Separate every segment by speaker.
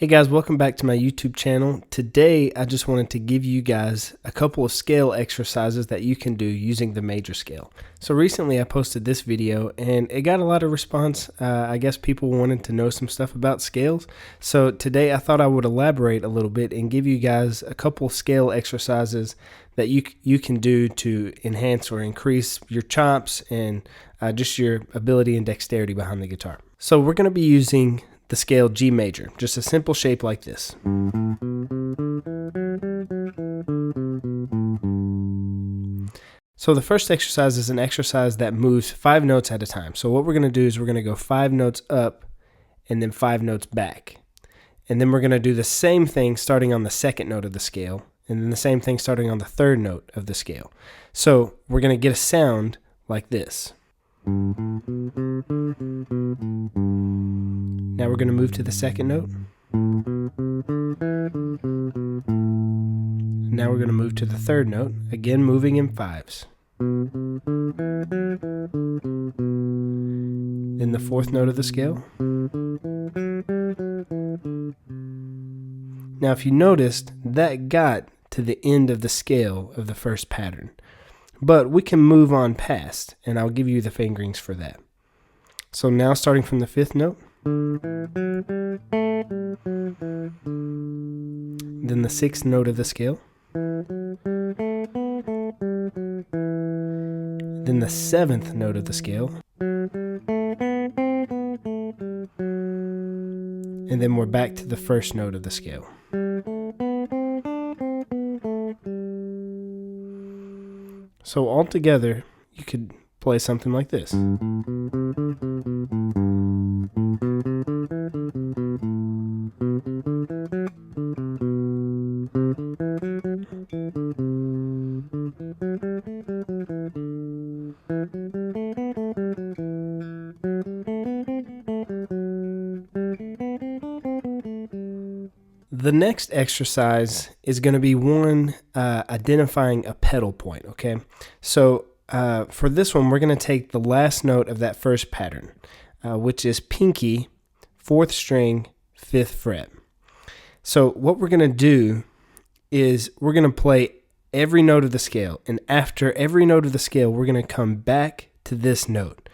Speaker 1: Hey guys, welcome back to my YouTube channel. Today I just wanted to give you guys a couple of scale exercises that you can do using the major scale. So recently I posted this video and it got a lot of response. I guess people wanted to know some stuff about scales. So today I thought I would elaborate a little bit and give you guys a couple of scale exercises that you can do to enhance or increase your chops and just your ability and dexterity behind the guitar. So we're going to be using the scale G major, just a simple shape like this. So the first exercise is an exercise that moves 5 notes at a time. So what we're going to do is we're going to go 5 notes up and then 5 notes back. And then we're going to do the same thing starting on the second note of the scale, and then the same thing starting on the third note of the scale. So we're going to get a sound like this. Now we're going to move to the second note. Now we're going to move to the third note, again moving in fives. Then the fourth note of the scale. Now if you noticed, that got to the end of the scale of the first pattern. But we can move on past, and I'll give you the fingerings for that. So now starting from the fifth note, then the sixth note of the scale, then the seventh note of the scale, and then we're back to the first note of the scale. So all together, you could play something like this. The next exercise is going to be one identifying a pedal point, okay? So for this one, we're going to take the last note of that first pattern, which is pinky, 4th string, 5th fret. So what we're going to do is we're going to play every note of the scale, and after every note of the scale, we're going to come back to this note.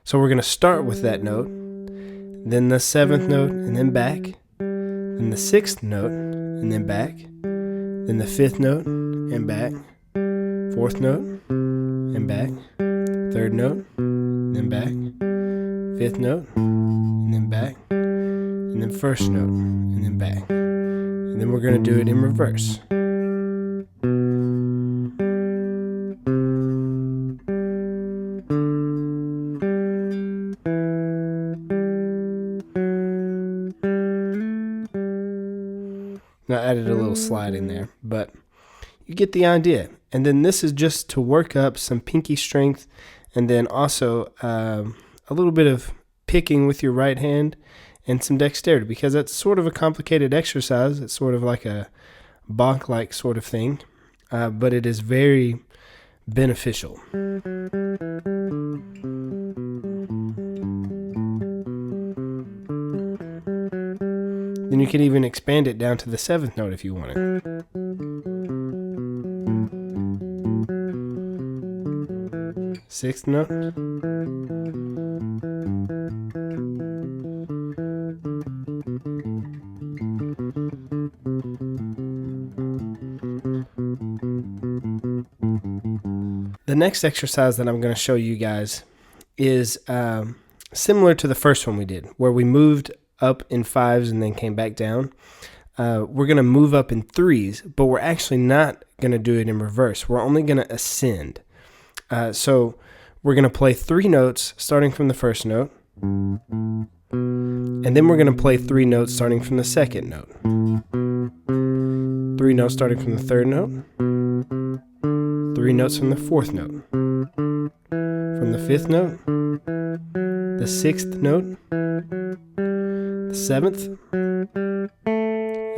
Speaker 1: So we're going to start with that note, then the 7th note, and then back. Then the 6th note, and then back. Then the 5th note, and back. 4th note, and back. 3rd note, and then back. 5th note, and then back. And then 1st note, and then back. And then we're going to do it in reverse. Now I added a little slide in there, but you get the idea. And then this is just to work up some pinky strength, and then also a little bit of picking with your right hand and some dexterity, because that's sort of a complicated exercise. It's sort of like a Bach-like sort of thing, but it is very beneficial. Then you can even expand it down to the 7th note if you want it. Sixth note. The next exercise that I'm going to show you guys is similar to the first one we did, where we moved up in 5s and then came back down. We're going to move up in 3s, but we're actually not going to do it in reverse. We're only going to ascend. So we're going to play 3 notes starting from the first note, and then we're going to play 3 notes starting from the second note, 3 notes starting from the third note, 3 notes from the fourth note, from the 5th note, the 6th note, the 7th,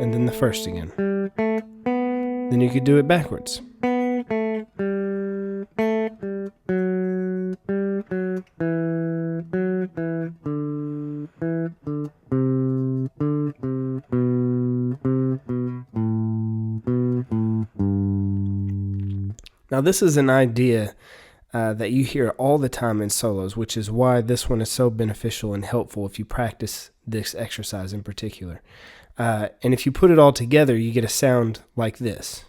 Speaker 1: and then the 1st again. Then you could do it backwards. Now this is an idea that you hear all the time in solos, which is why this one is so beneficial and helpful if you practice this exercise in particular. And if you put it all together, you get a sound like this.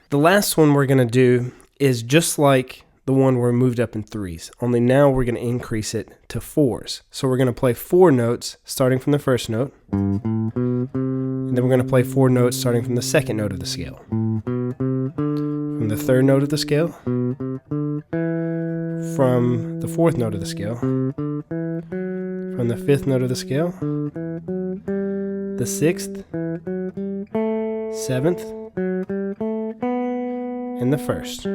Speaker 1: The last one we're going to do is just like the one where we moved up in threes, only now we're going to increase it to fours. So we're going to play 4 notes starting from the first note, and then we're going to play 4 notes starting from the second note of the scale, from the third note of the scale, from the fourth note of the scale, from the fifth note of the scale, the sixth, seventh, and the first.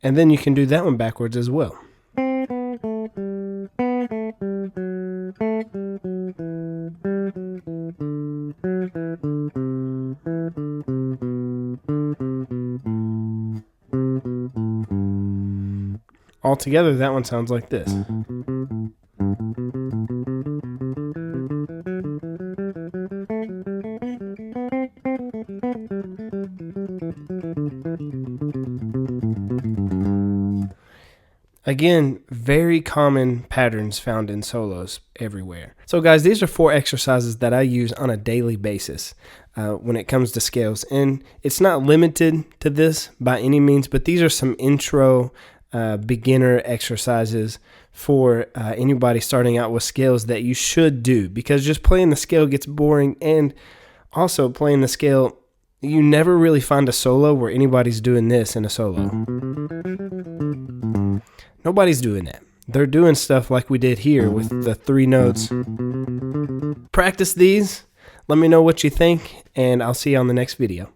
Speaker 1: And then you can do that one backwards as well. Altogether, that one sounds like this. Again, very common patterns found in solos everywhere. So guys, these are 4 exercises that I use on a daily basis when it comes to scales. And it's not limited to this by any means, but these are some intro beginner exercises for anybody starting out with scales that you should do, because just playing the scale gets boring, and also playing the scale, you never really find a solo where anybody's doing this in a solo. Nobody's doing that. They're doing stuff like we did here with the 3 notes. Practice these. Let me know what you think, and I'll see you on the next video.